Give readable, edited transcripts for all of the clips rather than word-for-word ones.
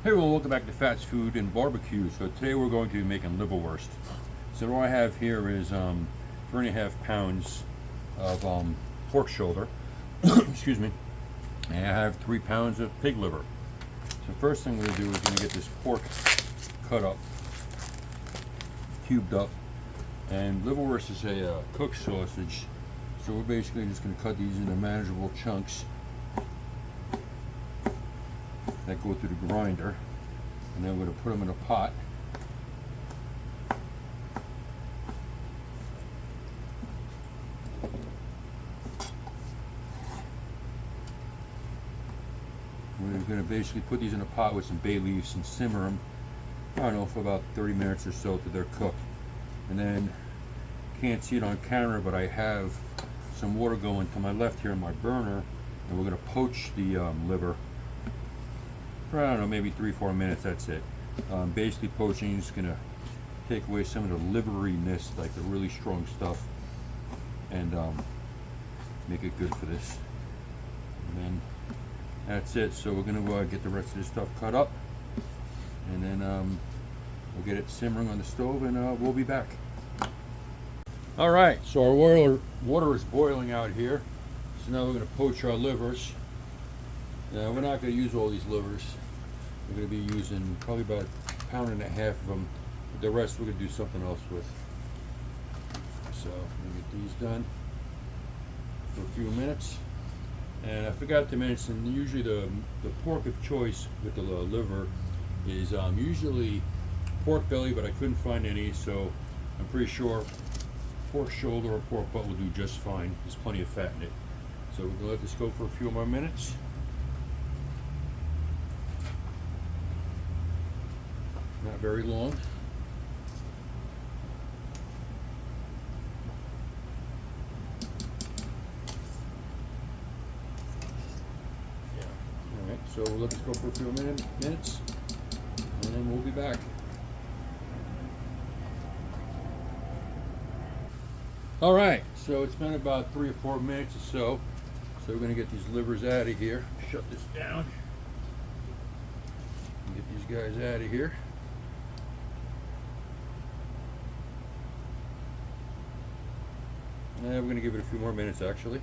Hey everyone, welcome back to Fats Food and Barbecue. So today we're going to be making liverwurst. So what I have here is 3.5 pounds of pork shoulder. Excuse me. And I have 3 pounds of pig liver. So first thing we're going to do is we're going to get this pork cut up, cubed up. And liverwurst is a cooked sausage. So we're basically just going to cut these into manageable chunks that go through the grinder, and then we're going to put them in a pot. We're going to basically put these in a pot with some bay leaves and simmer them, I don't know, for about 30 minutes or so till they're cooked. And then, can't see it on camera, but I have some water going to my left here in my burner, and we're going to poach the liver for, I don't know, maybe 3-4 minutes. That's it. Basically, poaching is going to take away some of the liveriness, like the really strong stuff, and make it good for this. And then that's it. So we're going to get the rest of this stuff cut up, and then we'll get it simmering on the stove, and we'll be back. All right, so our water is boiling out here. So now we're going to poach our livers. Now we're not going to use all these livers. We're going to be using probably about 1.5 pounds of them. The rest we're going to do something else with. So I'm going to get these done for a few minutes. And I forgot to mention, usually the pork of choice with the liver is usually pork belly, but I couldn't find any, so I'm pretty sure pork shoulder or pork butt will do just fine. There's plenty of fat in it. So we're going to let this go for a few more minutes. Not very long. Yeah. All right, so we'll let this go for a few minutes, and then we'll be back. All right, so it's been about 3 or 4 minutes or so. So we're going to get these livers out of here. Shut this down. And get these guys out of here. And we're going to give it a few more minutes, actually.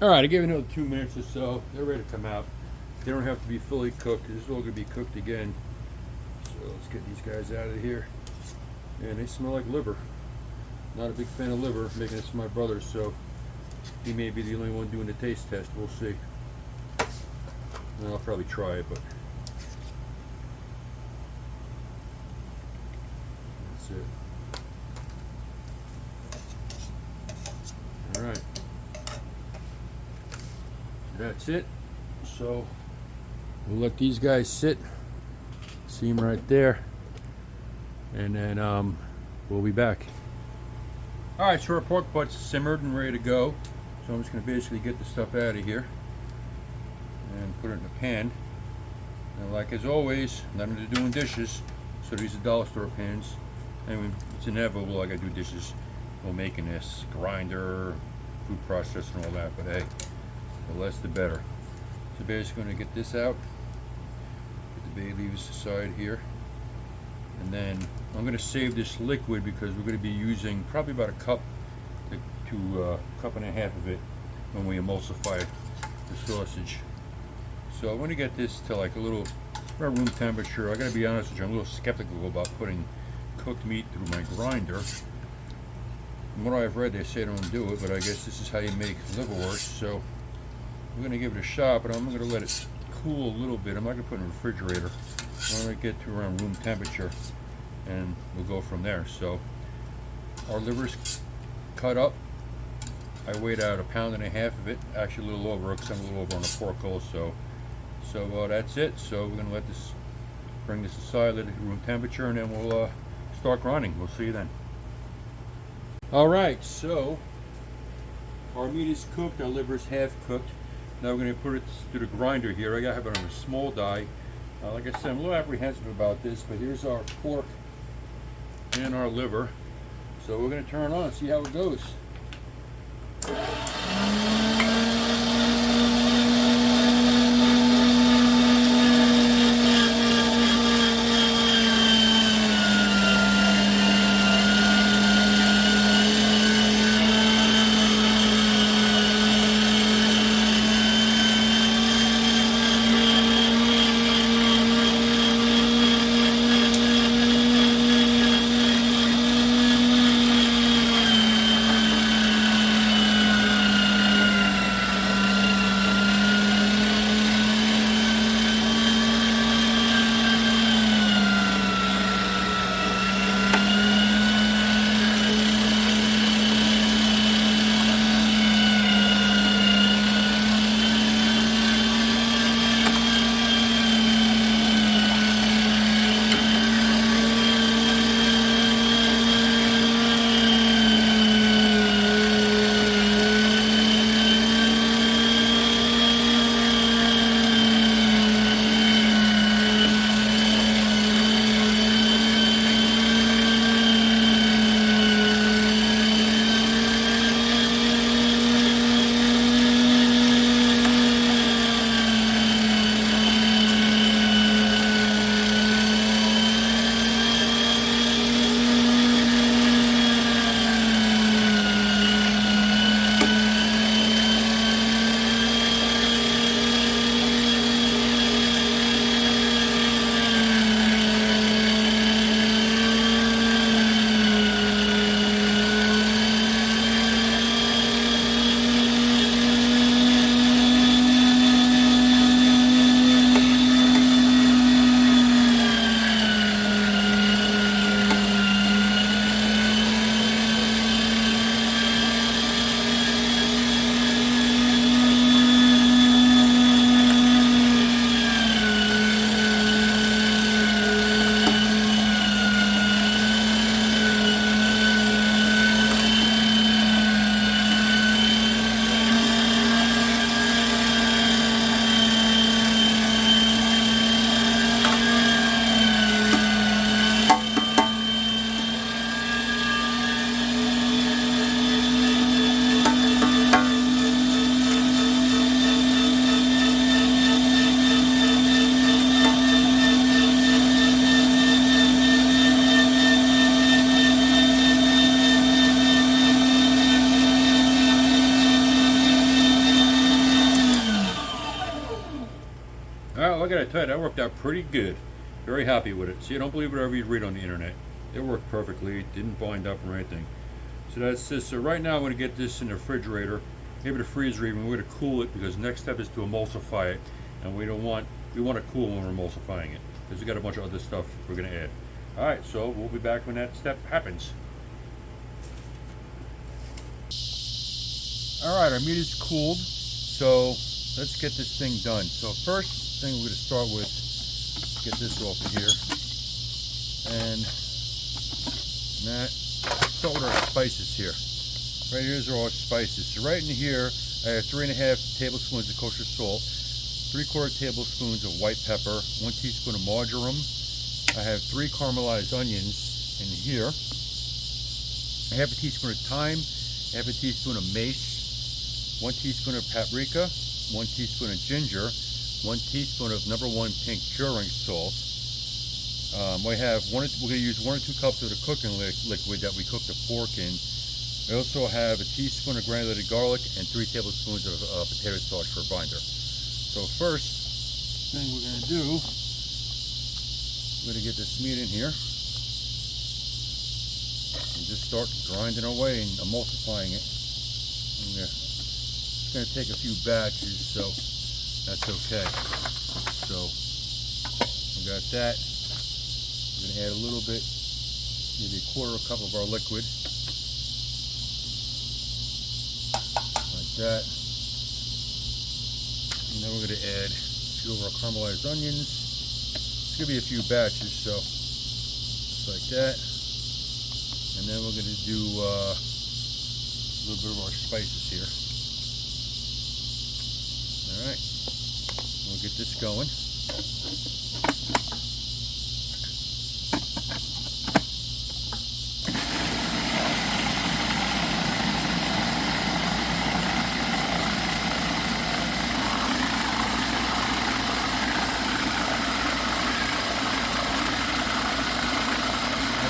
All right, I gave it another 2 minutes or so. They're ready to come out. They don't have to be fully cooked. This is all going to be cooked again. So let's get these guys out of here. And they smell like liver. Not a big fan of liver, making this for my brother, so he may be the only one doing the taste test. We'll see. And I'll probably try it, but that's it. All right. That's it. So we'll let these guys sit. See them right there. And then we'll be back. All right, so our pork butt's simmered and ready to go. So I'm just going to basically get the stuff out of here and put it in the pan. And like as always, not into doing dishes, so these are dollar store pans. I mean, it's inevitable I got to do dishes while making this. Grinder, food processor and all that, but hey, the less the better. So basically going to get this out, get the bay leaves aside here, and then I'm going to save this liquid because we're going to be using probably about a cup to a cup and a half of it when we emulsify the sausage. So I want to get this to like a little around room temperature. I got to be honest with you, I'm a little skeptical about putting cooked meat through my grinder. From what I've read, they say don't do it, but I guess this is how you make liverwurst. So we're going to give it a shot, but I'm going to let it cool a little bit. I'm not going to put it in the refrigerator. I'm going to get to around room temperature, and we'll go from there. So our liver's cut up. I weighed out 1.5 pounds of it, actually a little over, because I'm a little over on the pork also. So that's it. So we're going to let this, bring this aside, let it room temperature, and then we'll start grinding. We'll see you then. All right, so our meat is cooked, our liver's half cooked. Now we're going to put it through the grinder here. I got to have it on a small die. Like I said, I'm a little apprehensive about this, but here's our pork and our liver. So we're going to turn it on and see how it goes. I gotta tell you, that worked out pretty good. Very happy with it. See, I don't believe whatever you read on the internet. It worked perfectly. It didn't bind up or anything. So that's this. So right now I'm gonna get this in the refrigerator, maybe the freezer even. We're gonna cool it because the next step is to emulsify it, and we want to cool when we're emulsifying it because we got a bunch of other stuff we're gonna add. All right, so we'll be back when that step happens. All right, our meat is cooled, so let's get this thing done. So first thing we're gonna start with, get this off of here, and that. Start with our spices here. Right here's all our spices. So right in here, I have 3.5 tablespoons of kosher salt, 3/4 tablespoons of white pepper, 1 teaspoon of marjoram. I have 3 caramelized onions in here, a half a teaspoon of thyme, half a teaspoon of mace, 1 teaspoon of paprika, 1 teaspoon of ginger, 1 teaspoon of #1 pink curing salt. We're going to use 1 or 2 cups of the cooking liquid that we cook the pork in. We also have a teaspoon of granulated garlic and 3 tablespoons of potato starch for a binder. So first thing we're going to do, we're going to get this meat in here and just start grinding away and emulsifying it. It's going to take a few batches, so that's okay. So we got that. We're going to add a little bit, maybe 1/4 cup of our liquid, like that. And then we're going to add a few of our caramelized onions. It's going to be a few batches, so just like that. And then we're going to do a little bit of our spices here. All right, we'll get this going.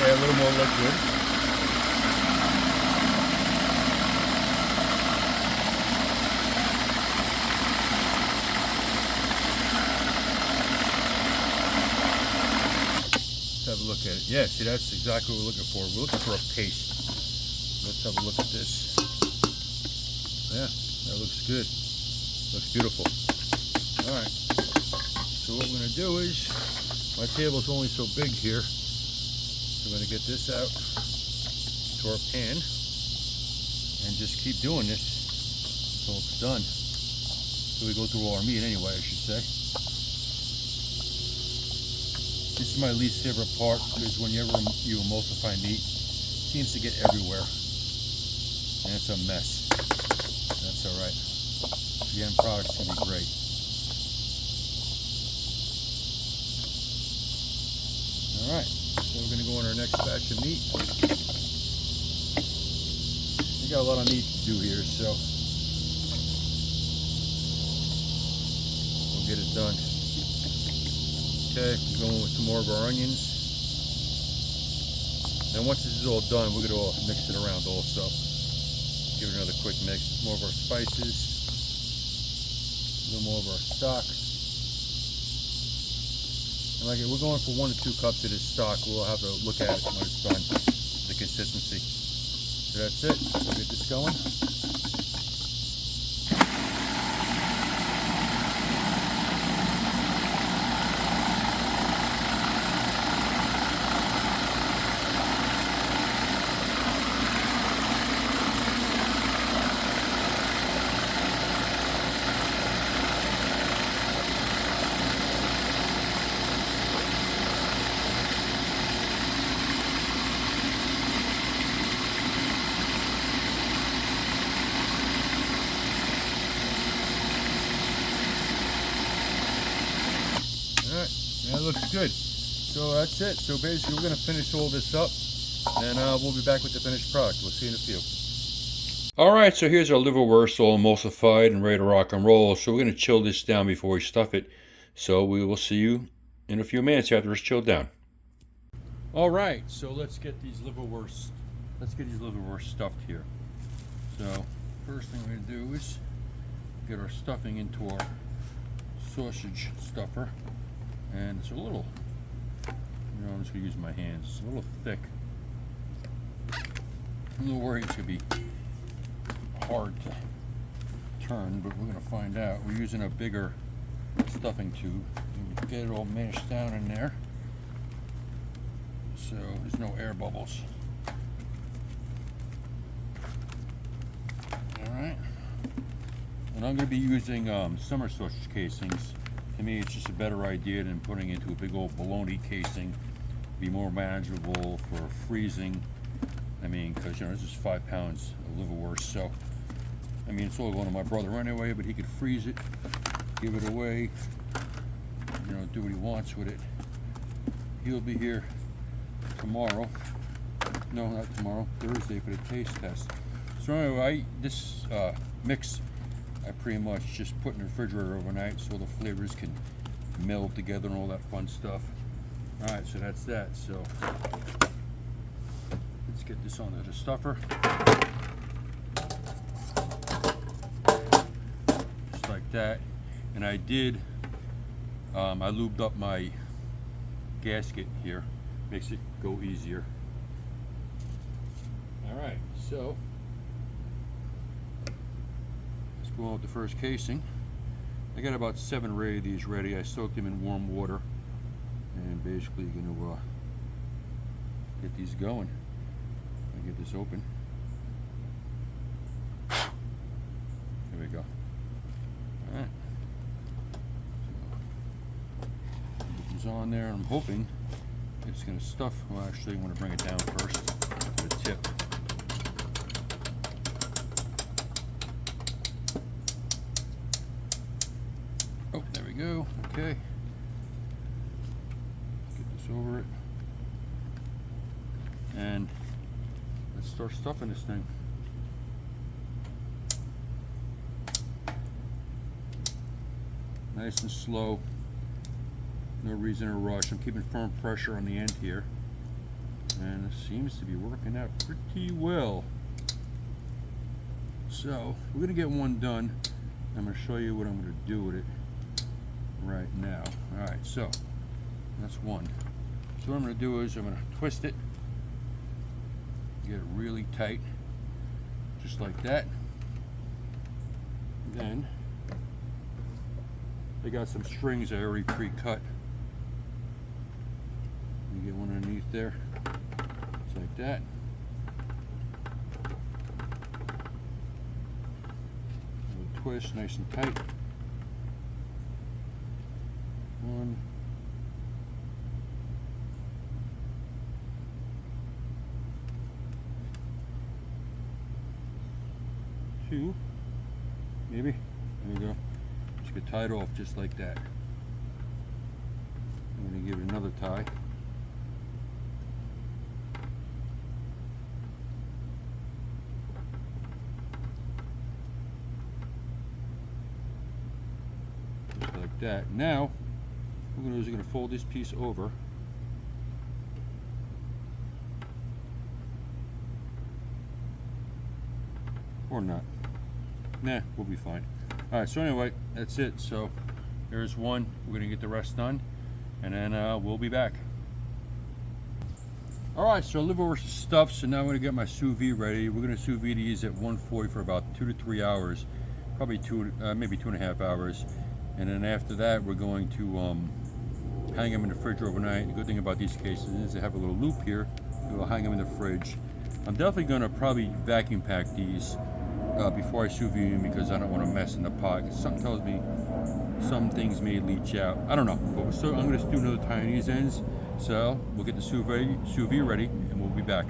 Add a little more liquid. Let's have a look at it. Yeah, see, that's exactly what we're looking for. We're looking for a paste. Let's have a look at this. Yeah, that looks good. Looks beautiful. All right. So what we're going to do is, my table's only so big here. We're going to get this out to our pan and just keep doing this until it's done. So we go through all our meat anyway, I should say. This is my least favorite part because whenever you emulsify meat, it seems to get everywhere and it's a mess. That's all right. The end product's going to be great. All right. So we're going to go on our next batch of meat. We got a lot of meat to do here, so we'll get it done. Okay, we're going with some more of our onions. And once this is all done, we're going to mix it around also. Give it another quick mix. More of our spices, a little more of our stock. And like we're going for 1 to 2 cups of this stock. We'll have to look at it when it's done, the consistency. So that's it. We'll get this going. That looks good. So that's it. So basically we're going to finish all this up and we'll be back with the finished product. We'll see you in a few. Alright, so here's our liverwurst all emulsified and ready to rock and roll. So we're going to chill this down before we stuff it. So we will see you in a few minutes after it's chilled down. Alright, so let's get these liverwurst stuffed here. So first thing we're going to do is get our stuffing into our sausage stuffer, and it's a little, I'm just gonna use my hands. It's a little thick. I'm a little worried it's gonna be hard to turn, but we're gonna find out. We're using a bigger stuffing tube. Get it all mashed down in there, so there's no air bubbles. All right, and I'm gonna be using summer sausage casings. To me, it's just a better idea than putting it into a big old bologna casing. Be more manageable for freezing. I mean, because this is 5 pounds of liverwurst, so I mean it's all going to my brother anyway, but he could freeze it, give it away, do what he wants with it. He'll be here tomorrow. No, not tomorrow, Thursday for the taste test. So anyway, this mix I pretty much just put in the refrigerator overnight so the flavors can meld together and all that fun stuff. Alright, so that's that. So let's get this onto the stuffer. Just like that. And I did, I lubed up my gasket here. Makes it go easier. Alright, so let's go on with the first casing. I got about 7 or 8 of these ready. I soaked them in warm water. And basically going to get these going. I'll get this open. There we go. Alright. So, put these on there, and I'm hoping it's going to stuff. Well, actually, I want to bring it down first to the tip. Oh, there we go. Okay. Over it, and let's start stuffing this thing. Nice and slow, no reason to rush. I'm keeping firm pressure on the end here, and it seems to be working out pretty well. So we're gonna get one done. I'm gonna show you what I'm gonna do with it right now. All right, so that's one. So what I'm going to do is I'm going to twist it, get it really tight, just like that. Then I got some strings I already pre-cut. You get one underneath there, just like that. A little twist, nice and tight. One. 2, maybe. There we go. Just get tied off just like that. I'm going to give it another tie. Just like that. Now, what we're going to do is we're going to fold this piece over. Or not. Nah, we'll be fine. Alright, so anyway, that's it. So there's one. We're going to get the rest done, and then we'll be back. Alright, so liverwurst is stuffed, so now I'm going to get my sous vide ready. We're going to sous vide these at 140 for about 2 to 3 hours, probably maybe 2.5 hours. And then after that, we're going to hang them in the fridge overnight. The good thing about these cases is they have a little loop here, so we'll hang them in the fridge. I'm definitely going to probably vacuum pack these before I sous vide them, because I don't want to mess in the pot. Something tells me some things may leach out. I don't know, but I'm going to do another tie on these ends. So we'll get the sous vide ready, and we'll be back.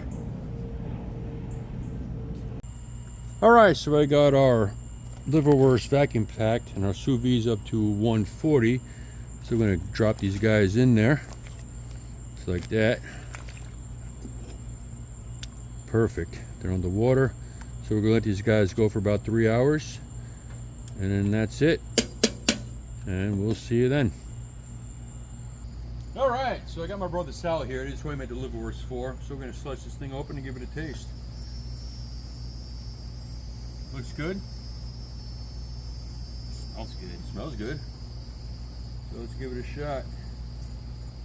All right, so I got our liverwurst vacuum packed, and our sous vide's up to 140. So we're going to drop these guys in there, just like that. Perfect. They're on the water. So we're going to let these guys go for about 3 hours, and then that's it. And we'll see you then. All right, so I got my brother Sal here. This is what I made the liverwurst for. So we're going to slice this thing open and give it a taste. Looks good. Smells good. Smells good. So let's give it a shot.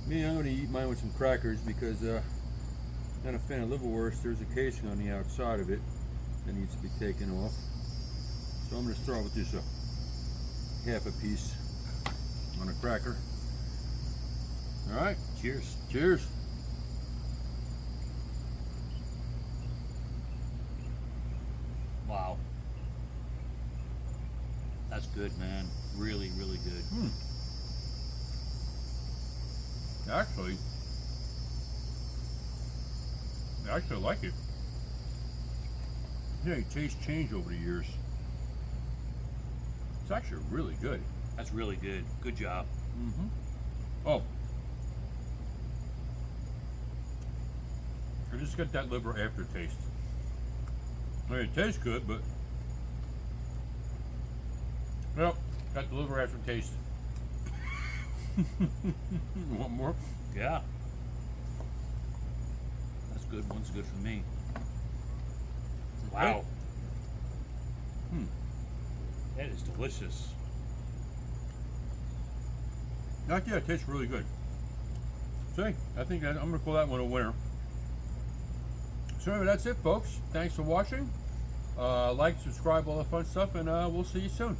Me, I'm going to eat mine with some crackers because not a fan of liverwurst. There's a casing on the outside of it that needs to be taken off. So I'm going to start with just a half a piece on a cracker. All right. Cheers. Cheers. Wow. That's good, man. Really, really good. Actually, I actually like it. Yeah, your taste changed over the years. It's actually really good. That's really good. Good job. Oh, I just got that liver aftertaste. I mean, it tastes good, but well, got the liver aftertaste. You want more? Yeah. That's good. One's good for me. Wow. That is delicious. Yeah, it tastes really good. So, I think I'm going to call that one a winner. So anyway, that's it, folks. Thanks for watching. Like, subscribe, all that fun stuff, and we'll see you soon.